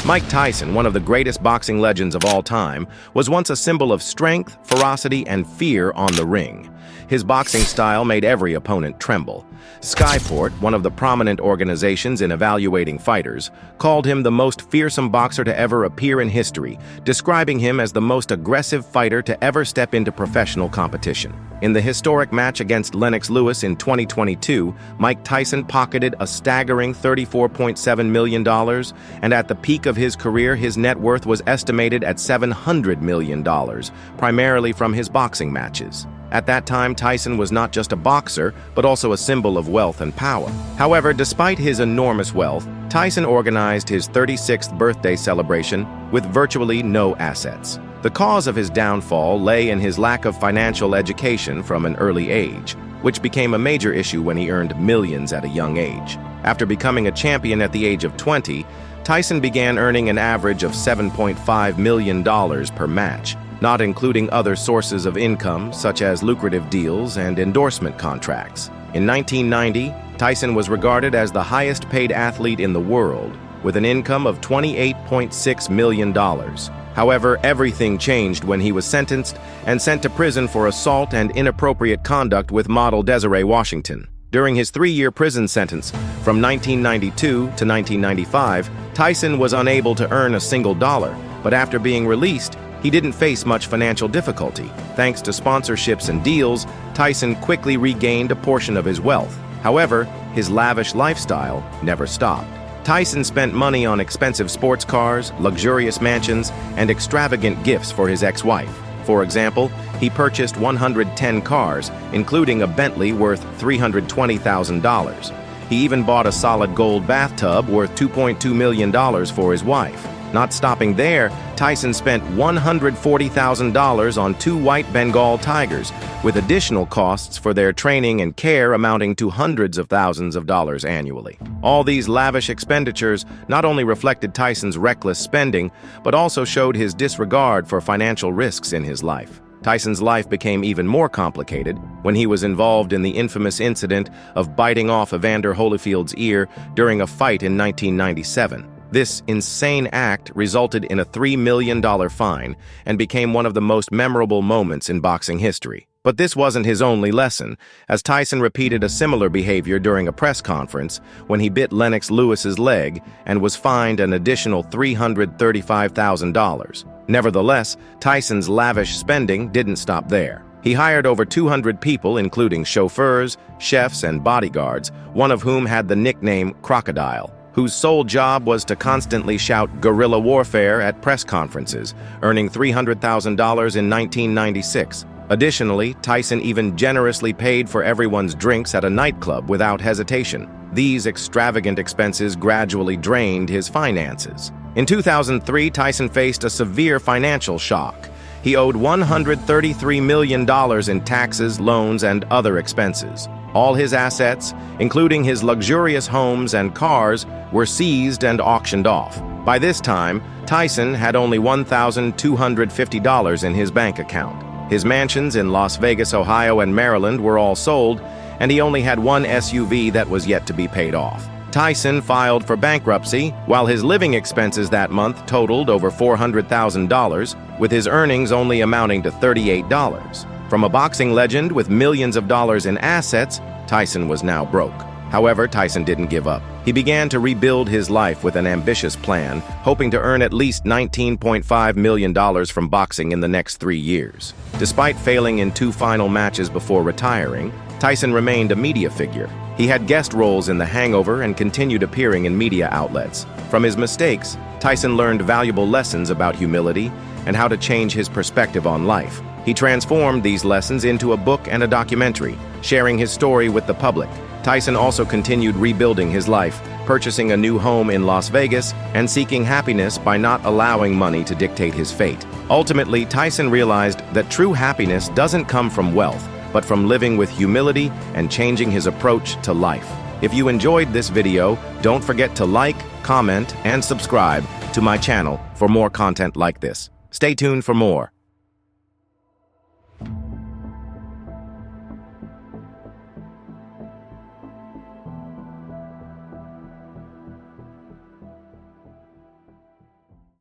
Mike Tyson, one of the greatest boxing legends of all time, was once a symbol of strength, ferocity, and fear on the ring. His boxing style made every opponent tremble. Skyport, one of the prominent organizations in evaluating fighters, called him the most fearsome boxer to ever appear in history, describing him as the most aggressive fighter to ever step into professional competition. In the historic match against Lennox Lewis in 2022, Mike Tyson pocketed a staggering $34.7 million, and at the peak of his career, his net worth was estimated at $700 million, primarily from his boxing matches. At that time, Tyson was not just a boxer, but also a symbol of wealth and power. However, despite his enormous wealth, Tyson organized his 36th birthday celebration with virtually no assets. The cause of his downfall lay in his lack of financial education from an early age, which became a major issue when he earned millions at a young age. After becoming a champion at the age of 20, Tyson began earning an average of $7.5 million per match, not including other sources of income such as lucrative deals and endorsement contracts. In 1990, Tyson was regarded as the highest-paid athlete in the world, with an income of $28.6 million. However, everything changed when he was sentenced and sent to prison for assault and inappropriate conduct with model Desiree Washington. During his 3-year prison sentence, from 1992 to 1995, Tyson was unable to earn a single dollar, but after being released, he didn't face much financial difficulty. Thanks to sponsorships and deals, Tyson quickly regained a portion of his wealth. However, his lavish lifestyle never stopped. Tyson spent money on expensive sports cars, luxurious mansions, and extravagant gifts for his ex-wife. For example, he purchased 110 cars, including a Bentley worth $320,000. He even bought a solid gold bathtub worth $2.2 million for his wife. Not stopping there, Tyson spent $140,000 on 2 white Bengal tigers, with additional costs for their training and care amounting to hundreds of thousands of dollars annually. All these lavish expenditures not only reflected Tyson's reckless spending, but also showed his disregard for financial risks in his life. Tyson's life became even more complicated when he was involved in the infamous incident of biting off Evander Holyfield's ear during a fight in 1997. This insane act resulted in a $3 million fine and became one of the most memorable moments in boxing history. But this wasn't his only lesson, as Tyson repeated a similar behavior during a press conference when he bit Lennox Lewis's leg and was fined an additional $335,000. Nevertheless, Tyson's lavish spending didn't stop there. He hired over 200 people, including chauffeurs, chefs, and bodyguards, one of whom had the nickname Crocodile, whose sole job was to constantly shout guerrilla warfare at press conferences, earning $300,000 in 1996. Additionally, Tyson even generously paid for everyone's drinks at a nightclub without hesitation. These extravagant expenses gradually drained his finances. In 2003, Tyson faced a severe financial shock. He owed $133 million in taxes, loans, and other expenses. All his assets, including his luxurious homes and cars, were seized and auctioned off. By this time, Tyson had only $1,250 in his bank account. His mansions in Las Vegas, Ohio, and Maryland were all sold, and he only had one SUV that was yet to be paid off. Tyson filed for bankruptcy, while his living expenses that month totaled over $400,000, with his earnings only amounting to $38. From a boxing legend with millions of dollars in assets, Tyson was now broke. However, Tyson didn't give up. He began to rebuild his life with an ambitious plan, hoping to earn at least $19.5 million from boxing in the next 3 years. Despite failing in 2 final matches before retiring, Tyson remained a media figure. He had guest roles in The Hangover and continued appearing in media outlets. From his mistakes, Tyson learned valuable lessons about humility and how to change his perspective on life. He transformed these lessons into a book and a documentary, sharing his story with the public. Tyson also continued rebuilding his life, purchasing a new home in Las Vegas and seeking happiness by not allowing money to dictate his fate. Ultimately, Tyson realized that true happiness doesn't come from wealth, but from living with humility and changing his approach to life. If you enjoyed this video, don't forget to like, comment, and subscribe to my channel for more content like this. Stay tuned for more.